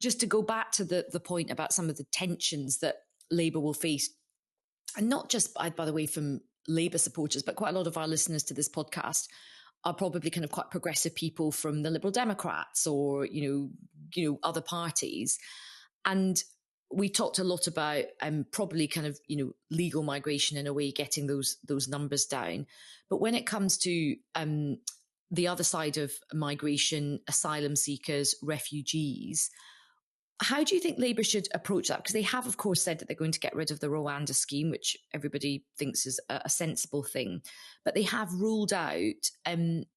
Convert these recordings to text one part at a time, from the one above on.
just to go back to the point about some of the tensions that Labour will face, and not just, by the way, from Labour supporters, but quite a lot of our listeners to this podcast are probably kind of quite progressive people from the Liberal Democrats or, other parties. And we talked a lot about probably kind of, legal migration in a way, getting those numbers down. But when it comes to the other side of migration, asylum seekers, refugees, how do you think Labour should approach that? Because they have, of course, said that they're going to get rid of the Rwanda scheme, which everybody thinks is a sensible thing. But they have ruled out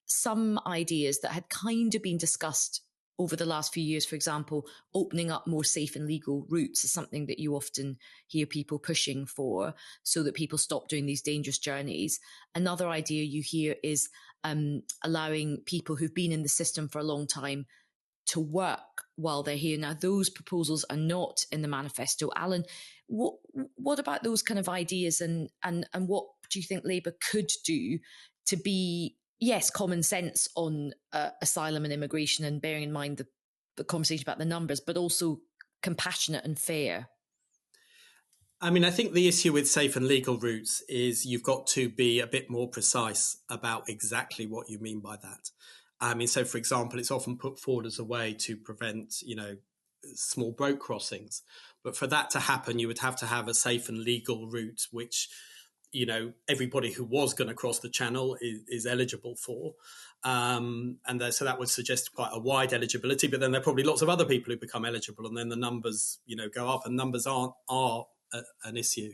some ideas that had kind of been discussed over the last few years. For example, opening up more safe and legal routes is something that you often hear people pushing for, so that people stop doing these dangerous journeys. Another idea you hear is allowing people who've been in the system for a long time to work while they're here. Now, those proposals are not in the manifesto. Alan, what about those kind of ideas, and what do you think Labour could do to be, yes, common sense on asylum and immigration, and bearing in mind the conversation about the numbers, but also compassionate and fair? I mean, I think the issue with safe and legal routes is you've got to be a bit more precise about exactly what you mean by that. I mean, so for example, it's often put forward as a way to prevent, small boat crossings. But for that to happen, you would have to have a safe and legal route, which, everybody who was going to cross the channel is eligible for. So that would suggest quite a wide eligibility. But then there are probably lots of other people who become eligible, and then the numbers, go up, and numbers are an issue.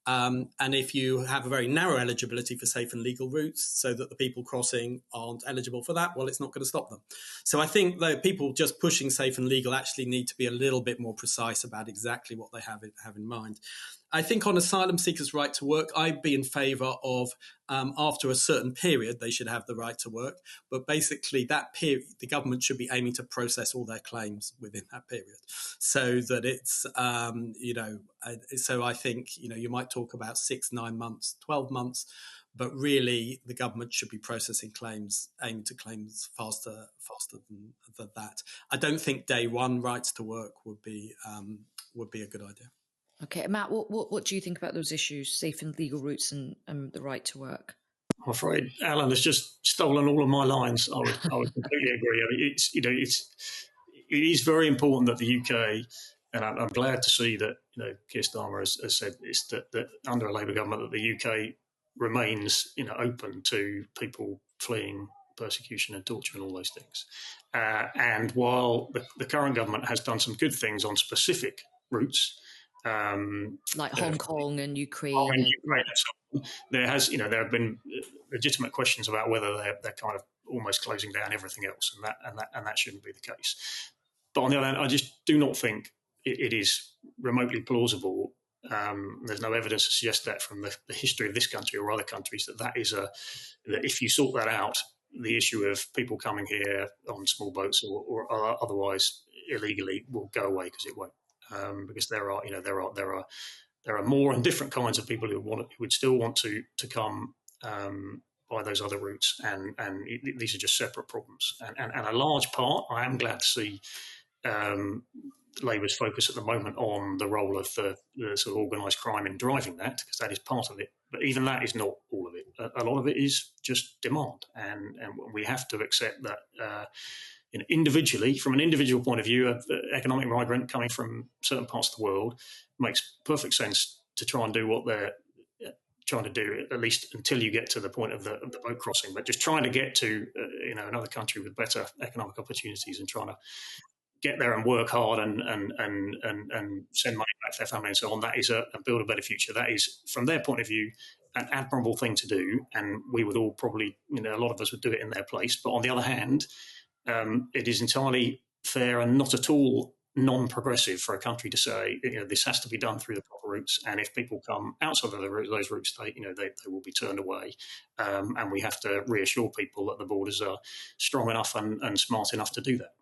And if you have a very narrow eligibility for safe and legal routes, so that the people crossing aren't eligible for that, well, it's not going to stop them. So I think that people just pushing safe and legal actually need to be a little bit more precise about exactly what they have in mind. I think on asylum seekers' right to work, I'd be in favour of after a certain period, they should have the right to work. But basically that period, the government should be aiming to process all their claims within that period, so that it's, so I think, you might talk about 6, 9 months, 12 months, but really the government should be processing claims, aiming to claims faster than that. I don't think day one rights to work would be a good idea. Okay, Matt, what do you think about those issues, safe and legal routes and the right to work? I'm afraid Alan has just stolen all of my lines. I would completely agree. I mean, it is very important that the UK, and I'm glad to see that Keir Starmer has said this, that under a Labour government that the UK remains open to people fleeing persecution and torture and all those things. And while the current government has done some good things on specific routes, like Hong Kong and Ukraine. There have been legitimate questions about whether they're kind of almost closing down everything else, and that shouldn't be the case. But on the other hand, I just do not think it is remotely plausible. There's no evidence to suggest that from the history of this country or other countries that that if you sort that out, the issue of people coming here on small boats or otherwise illegally will go away, because it won't. Because there are more and different kinds of people who would still want to come by those other routes, and these are just separate problems. And a large part, I am glad to see Labour's focus at the moment on the role of the sort of organised crime in driving that, because that is part of it. But even that is not all of it. A lot of it is just demand, and we have to accept that. Individually, from an individual point of view, an economic migrant coming from certain parts of the world makes perfect sense to try and do what they're trying to do, at least until you get to the point of the boat crossing. But just trying to get to another country with better economic opportunities and trying to get there and work hard and send money back to their family and so on, that is and build a better future. That is, from their point of view, an admirable thing to do, and we would all probably, a lot of us would do it in their place. But on the other hand, it is entirely fair and not at all non-progressive for a country to say, this has to be done through the proper routes, and if people come outside of those routes, they will be turned away, and we have to reassure people that the borders are strong enough and smart enough to do that.